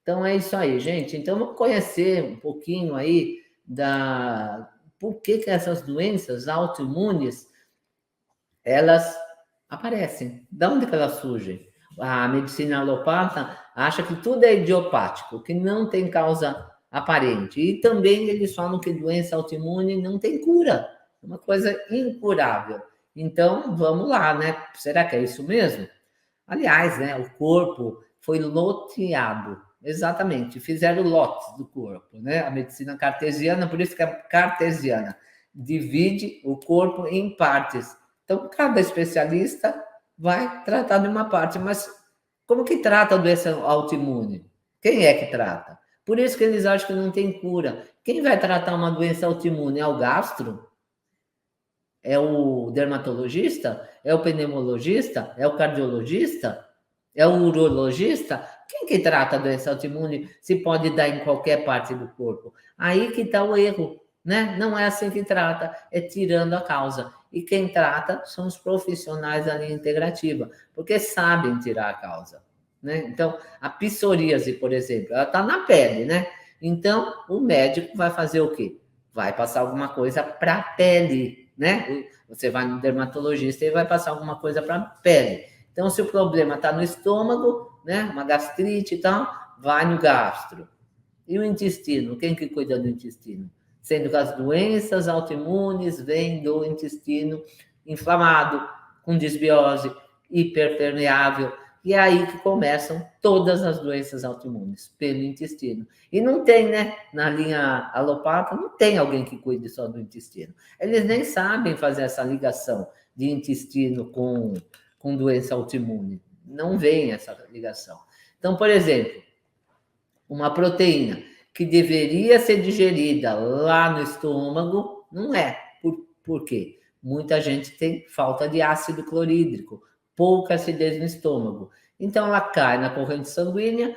Então é isso aí, gente. Então vamos conhecer um pouquinho aí da por que essas doenças autoimunes elas aparecem. Da onde que elas surgem? A medicina alopata acha que tudo é idiopático, que não tem causa aparente. E também eles falam que doença autoimune não tem cura, é uma coisa incurável. Então, vamos lá, né? Será que é isso mesmo? Aliás, né, o corpo foi loteado, exatamente, fizeram lotes do corpo, né? A medicina cartesiana, por isso que é cartesiana, divide o corpo em partes. Então, cada especialista vai tratar de uma parte, mas como que trata a doença autoimune? Quem é que trata? Por isso que eles acham que não tem cura. Quem vai tratar uma doença autoimune é o gastro? É o dermatologista? É o pneumologista? É o cardiologista? É o urologista? Quem que trata a doença autoimune se pode dar em qualquer parte do corpo? Aí que está o erro, né? Não é assim que trata, é tirando a causa. E quem trata são os profissionais da linha integrativa, porque sabem tirar a causa, né? Então, a psoríase, por exemplo, ela está na pele, né? Então, o médico vai fazer o quê? Vai passar alguma coisa para a pele, né? Você vai no dermatologista e vai passar alguma coisa para a pele. Então, se o problema está no estômago, né? Uma gastrite e tal, vai no gastro. E o intestino? Quem que cuida do intestino? Sendo que as doenças autoimunes vêm do intestino inflamado, com desbiose, hiperpermeável. E é aí que começam todas as doenças autoimunes, pelo intestino. E não tem, né? Na linha alopata, não tem alguém que cuide só do intestino. Eles nem sabem fazer essa ligação de intestino com doença autoimune. Não vem essa ligação. Então, por exemplo, uma proteína que deveria ser digerida lá no estômago, não é. Por quê? Muita gente tem falta de ácido clorídrico, pouca acidez no estômago. Então, ela cai na corrente sanguínea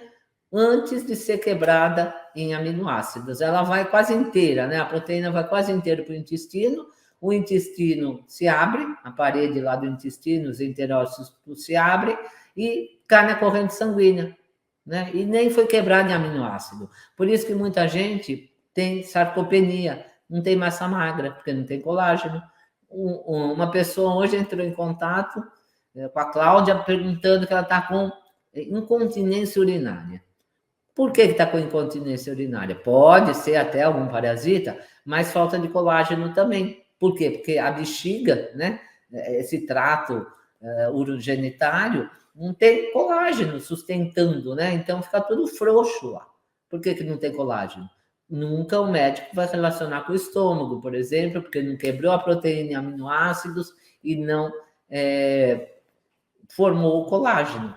antes de ser quebrada em aminoácidos. Ela vai quase inteira, né? A proteína vai quase inteira para o intestino, o intestino se abre, a parede lá do intestino, os enterócitos se abrem e cai na corrente sanguínea, né? E nem foi quebrado em aminoácido. Por isso que muita gente tem sarcopenia, não tem massa magra, porque não tem colágeno. Uma pessoa hoje entrou em contato com a Cláudia perguntando que ela está com incontinência urinária. Por que está com incontinência urinária? Pode ser até algum parasita, mas falta de colágeno também. Por quê? Porque a bexiga, né, esse trato urogenitário, não tem colágeno sustentando, né? Então fica tudo frouxo lá. Por que não tem colágeno? Nunca o médico vai relacionar com o estômago, por exemplo, porque não quebrou a proteína em aminoácidos e não formou o colágeno.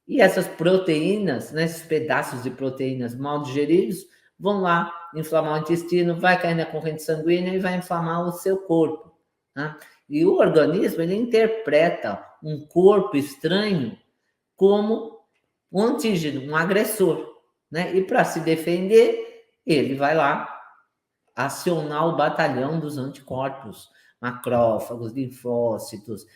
E essas proteínas, né, esses pedaços de proteínas mal digeridos, vão lá inflamar o intestino, vai cair na corrente sanguínea e vai inflamar o seu corpo. Tá? E o organismo, ele interpreta um corpo estranho como um antígeno, um agressor. Né? E para se defender, ele vai lá acionar o batalhão dos anticorpos, macrófagos, linfócitos,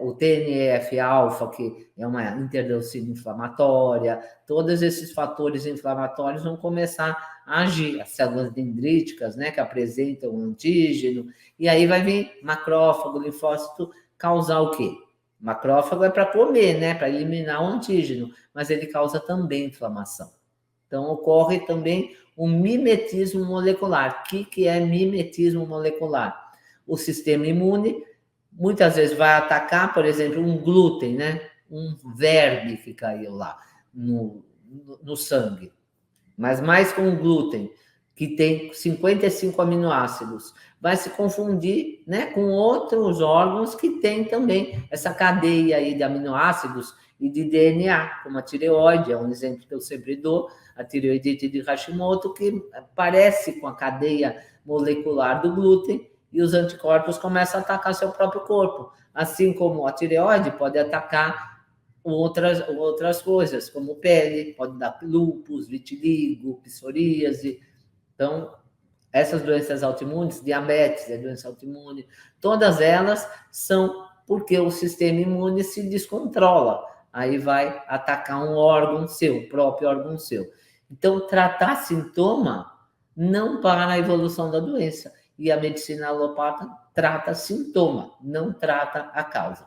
o TNF-alfa, que é uma interleucina inflamatória, todos esses fatores inflamatórios vão começar a agir, as células dendríticas, né, que apresentam o antígeno, e aí vai vir macrófago, linfócito, causar o quê? Macrófago é para comer, né, para eliminar o antígeno, mas ele causa também inflamação. Então, ocorre também um mimetismo molecular. O que é mimetismo molecular? O sistema imune muitas vezes vai atacar, por exemplo, um glúten, né? Um verme que caiu lá no sangue. Mas mais com o glúten, que tem 55 aminoácidos, vai se confundir, né, com outros órgãos que têm também essa cadeia aí de aminoácidos e de DNA, como a tireoide, é um exemplo que eu sempre dou, a tireoidite de Hashimoto, que parece com a cadeia molecular do glúten, e os anticorpos começam a atacar seu próprio corpo. Assim como a tireoide pode atacar outras coisas, como pele, pode dar lúpus, vitiligo, psoríase. Então, essas doenças autoimunes, diabetes é doença autoimune, todas elas são porque o sistema imune se descontrola. aí vai atacar um órgão seu, o próprio órgão seu. Então, tratar sintoma não para a evolução da doença. E a medicina alopata trata sintoma, não trata a causa.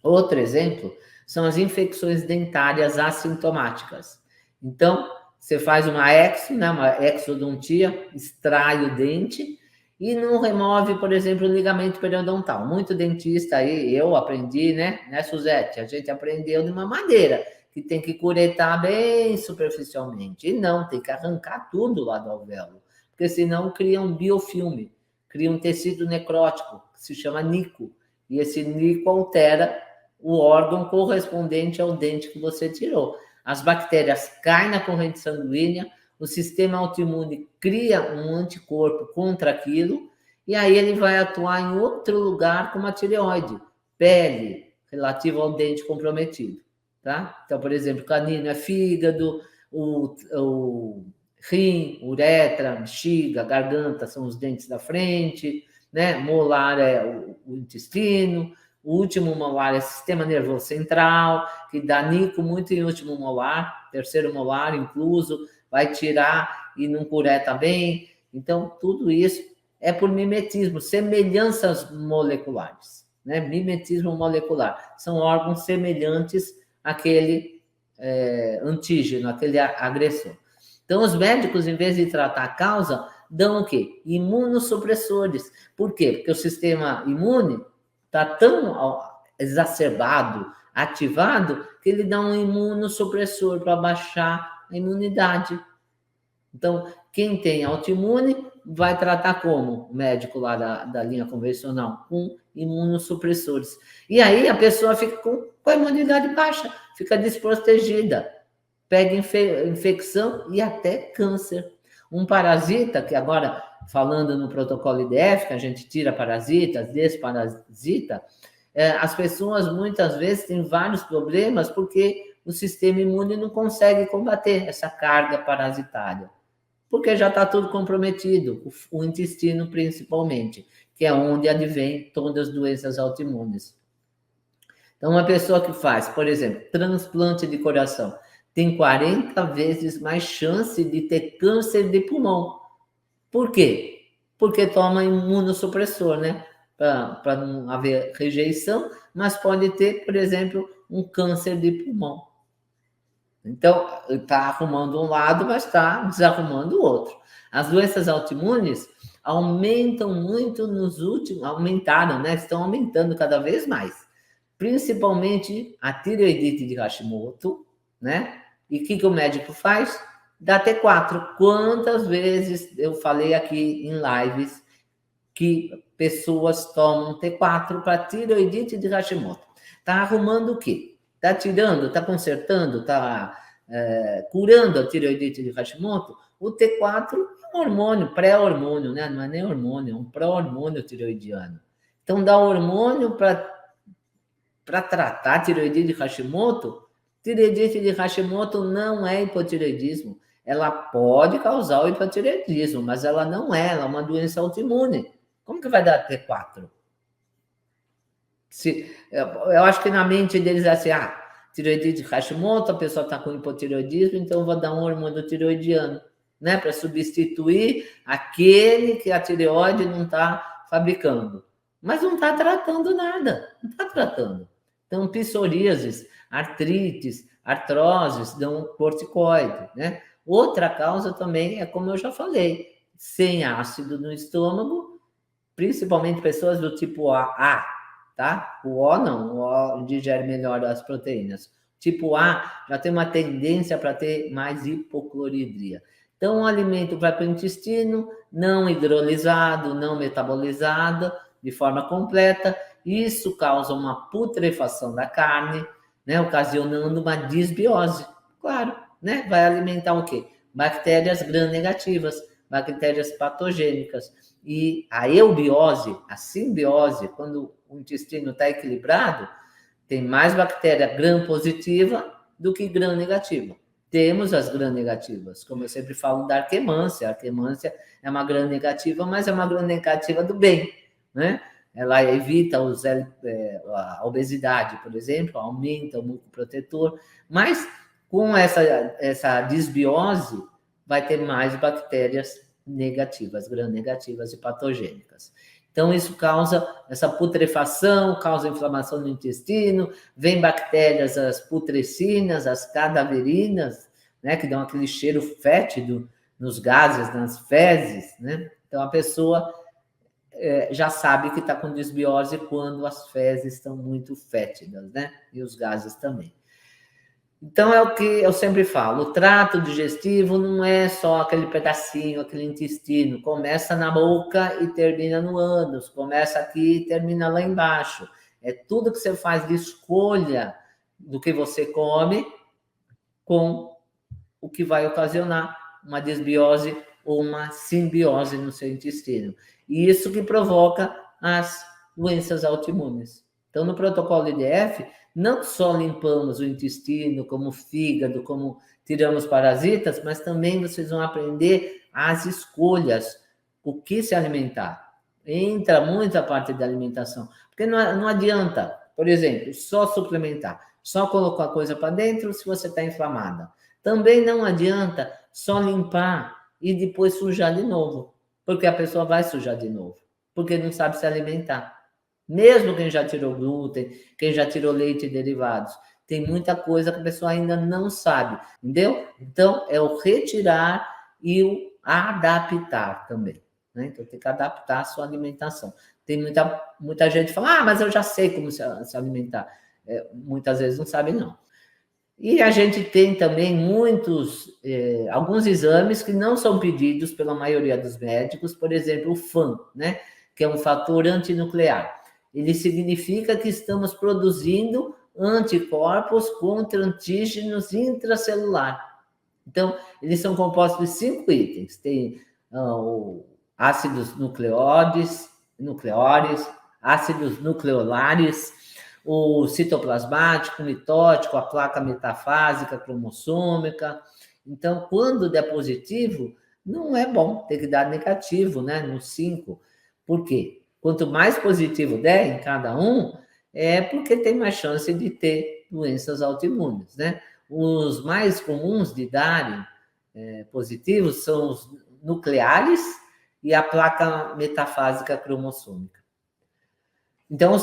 Outro exemplo são as infecções dentárias assintomáticas. Então, você faz uma né, uma exodontia, extrai o dente e não remove, por exemplo, o ligamento periodontal. Muito dentista aí, eu aprendi, né, Suzete? A gente aprendeu de uma maneira que tem que curetar bem superficialmente. E não, tem que arrancar tudo lá do alvéolo, porque senão cria um biofilme, cria um tecido necrótico, que se chama nico. E esse nico altera o órgão correspondente ao dente que você tirou. As bactérias caem na corrente sanguínea, o sistema autoimune cria um anticorpo contra aquilo, e aí ele vai atuar em outro lugar, como a tireoide, pele, relativo ao dente comprometido. Tá? Então, por exemplo, canino é fígado, o rim, uretra, bexiga, garganta são os dentes da frente, né? Molar é o intestino, o último molar é o sistema nervoso central, que dá nico muito em último molar, terceiro molar incluso, vai tirar e não cureta bem. Então, tudo isso é por mimetismo, semelhanças moleculares, né? Mimetismo molecular. São órgãos semelhantes àquele antígeno, aquele agressor. Então, os médicos, em vez de tratar a causa, dão o quê? Imunossupressores. Por quê? Porque o sistema imune está tão exacerbado, ativado, que ele dá um imunossupressor para baixar a imunidade. Então, quem tem autoimune vai tratar como? O médico lá da linha convencional, com imunossupressores. E aí a pessoa fica com a imunidade baixa, fica desprotegida, pega infecção e até câncer. Um parasita, que agora, falando no protocolo IDF, que a gente tira parasitas, desparasita, as pessoas muitas vezes têm vários problemas porque o sistema imune não consegue combater essa carga parasitária, porque já está tudo comprometido, o intestino principalmente, que é onde advém todas as doenças autoimunes. Então, uma pessoa que faz, por exemplo, transplante de coração, tem 40 vezes mais chance de ter câncer de pulmão. Por quê? Porque toma imunossupressor, né? Para não haver rejeição, mas pode ter, por exemplo, um câncer de pulmão. Então, está arrumando um lado, mas está desarrumando o outro. As doenças autoimunes aumentam muito aumentaram, né? Estão aumentando cada vez mais. Principalmente a tireoidite de Hashimoto, né? E o que o médico faz? Dá T4. Quantas vezes eu falei aqui em lives que pessoas tomam T4 para tireoidite de Hashimoto? Está arrumando o quê? Está tirando, está consertando, está curando a tireoidite de Hashimoto? O T4 é um hormônio, pré-hormônio, né? Não é nem hormônio, é um pré-hormônio tireoidiano. Então, dá hormônio para tratar a tireoidite de Hashimoto. Tireoidite de Hashimoto não é hipotireoidismo. Ela pode causar o hipotireoidismo, mas ela não é, ela é uma doença autoimune. Como que vai dar T4? Eu acho que na mente deles é assim, tireoidite de Hashimoto, a pessoa está com hipotireoidismo, então eu vou dar um hormônio tireoidiano, né, para substituir aquele que a tireoide não está fabricando. Mas não está tratando nada, não está tratando. Então, psoríases, artrites, artroses, dão corticoide, né? Outra causa também é, como eu já falei, sem ácido no estômago, principalmente pessoas do tipo A, tá? O O não, o O digere melhor as proteínas. Tipo A já tem uma tendência para ter mais hipocloridria. Então, o alimento vai para o intestino, não hidrolisado, não metabolizado de forma completa. Isso causa uma putrefação da carne, né, ocasionando uma disbiose. Claro, né? Vai alimentar o quê? Bactérias gram-negativas, bactérias patogênicas. E a eubiose, a simbiose, quando o intestino está equilibrado, tem mais bactéria gram-positiva do que gram-negativa. Temos as gram-negativas, como eu sempre falo da arquemância. A arquemância é uma gram-negativa, mas é uma gram-negativa do bem, né? ela evita a obesidade, por exemplo, aumenta o muco protetor, mas com essa desbiose vai ter mais bactérias negativas, gram-negativas e patogênicas. Então, isso causa essa putrefação, causa inflamação no intestino, vem bactérias, as putrecinas, as cadaverinas, né, que dão aquele cheiro fétido nos gases, nas fezes, né? Então, a pessoa já sabe que está com desbiose quando as fezes estão muito fétidas, né? E os gases também. Então, é o que eu sempre falo, o trato digestivo não é só aquele pedacinho, aquele intestino, começa na boca e termina no ânus, começa aqui e termina lá embaixo. É tudo que você faz de escolha do que você come com o que vai ocasionar uma desbiose ou uma simbiose no seu intestino. E isso que provoca as doenças autoimunes. Então, no protocolo IDF, não só limpamos o intestino, como o fígado, como tiramos parasitas, mas também vocês vão aprender as escolhas, o que se alimentar. Entra muito a parte da alimentação, porque não adianta, por exemplo, só suplementar, só colocar coisa para dentro se você está inflamada. Também não adianta só limpar e depois sujar de novo, porque a pessoa vai sujar de novo, porque não sabe se alimentar. Mesmo quem já tirou glúten, quem já tirou leite e derivados, tem muita coisa que a pessoa ainda não sabe, entendeu? Então, é o retirar e o adaptar também, né? Então, tem que adaptar a sua alimentação. Tem muita gente que fala, mas eu já sei como se alimentar. Muitas vezes não sabe, não. E a gente tem também alguns exames que não são pedidos pela maioria dos médicos, por exemplo, o FAN, né? Que é um fator antinuclear. Ele significa que estamos produzindo anticorpos contra antígenos intracelular. Então, eles são compostos de 5 itens. Tem ácidos nucleares, ácidos nucleolares, o citoplasmático, o mitótico, a placa metafásica, cromossômica. Então, quando der positivo, não é bom, tem que dar negativo, né? No 5. Por quê? Quanto mais positivo der em cada um, é porque tem mais chance de ter doenças autoimunes, né? Os mais comuns de darem positivos são os nucleares e a placa metafásica cromossômica. Então,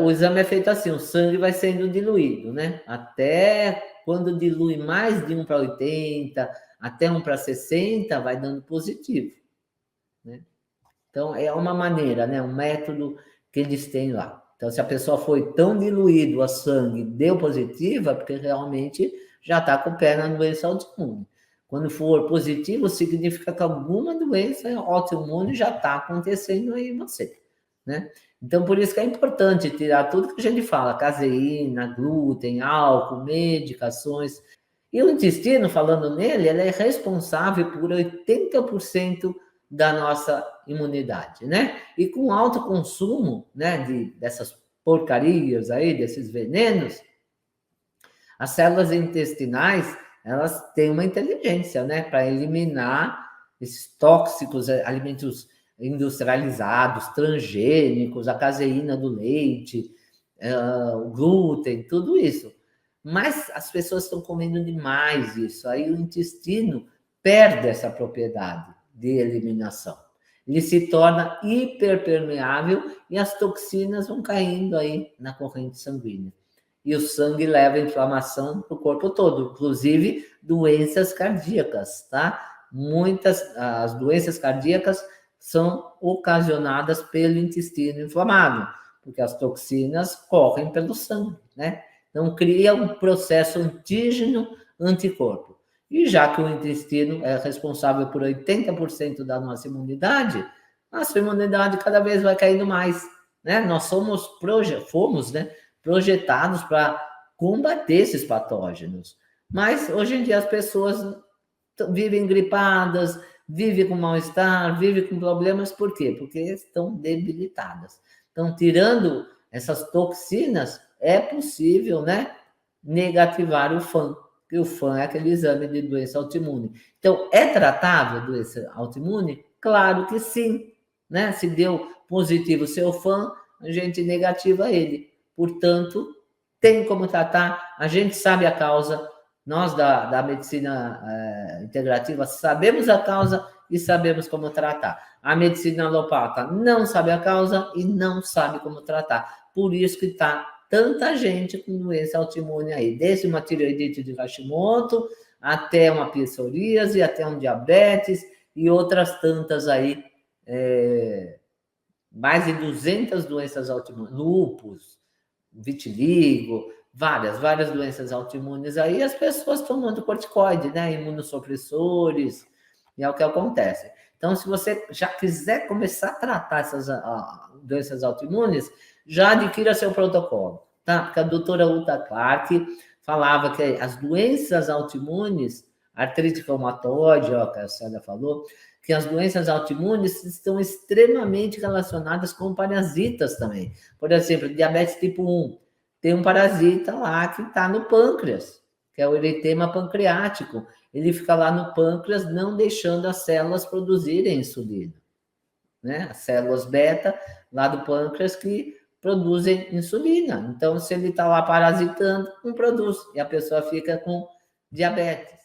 o exame é feito assim, o sangue vai sendo diluído, né? Até quando dilui mais de 1 para 80, até 1 para 60, vai dando positivo, né? Então, é uma maneira, né? Um método que eles têm lá. Então, se a pessoa foi tão diluído a sangue, deu positiva, é porque realmente já está com o pé na doença autoimune. Quando for positivo, significa que alguma doença autoimune já está acontecendo aí em você, né? Então, por isso que é importante tirar tudo que a gente fala, caseína, glúten, álcool, medicações. E o intestino, falando nele, ele é responsável por 80% da nossa imunidade, né? E com alto consumo, né, dessas porcarias aí, desses venenos, as células intestinais, elas têm uma inteligência, né, para eliminar esses tóxicos, alimentos industrializados, transgênicos, a caseína do leite, o glúten, tudo isso. Mas as pessoas estão comendo demais isso, aí o intestino perde essa propriedade de eliminação. Ele se torna hiperpermeável e as toxinas vão caindo aí na corrente sanguínea. E o sangue leva a inflamação para o corpo todo, inclusive doenças cardíacas, tá? As doenças cardíacas são ocasionadas pelo intestino inflamado, porque as toxinas correm pelo sangue, né? Então, cria um processo antígeno-anticorpo. E já que o intestino é responsável por 80% da nossa imunidade cada vez vai caindo mais, né? Nós fomos, né, projetados para combater esses patógenos. Mas, hoje em dia, as pessoas vivem gripadas, vivem com mal-estar, vivem com problemas, por quê? Porque estão debilitadas. Então, tirando essas toxinas, é possível, né, negativar o FAN, que o FAN é aquele exame de doença autoimune. Então, é tratável a doença autoimune? Claro que sim, né? Se deu positivo o seu FAN, a gente negativa ele. Portanto, tem como tratar, a gente sabe a causa, nós da medicina integrativa sabemos a causa e sabemos como tratar. A medicina alopata não sabe a causa e não sabe como tratar. Por isso que está tanta gente com doença autoimune aí, desde uma tireoidite de Hashimoto, até uma psoríase, até um diabetes e outras tantas aí, mais de 200 doenças autoimunes, lúpus, vitiligo, várias doenças autoimunes aí, as pessoas tomando corticoide, né, imunossupressores, e é o que acontece. Então, se você já quiser começar a tratar essas doenças autoimunes, já adquira seu protocolo, tá? Porque a doutora Uta Clark falava que as doenças autoimunes, artrite reumatoide, ó, que a Célia falou, que as doenças autoimunes estão extremamente relacionadas com parasitas também. Por exemplo, diabetes tipo 1, tem um parasita lá que está no pâncreas, que é o eritema pancreático. Ele fica lá no pâncreas, não deixando as células produzirem insulina, né? As células beta lá do pâncreas que produzem insulina. Então, se ele está lá parasitando, não produz, e a pessoa fica com diabetes.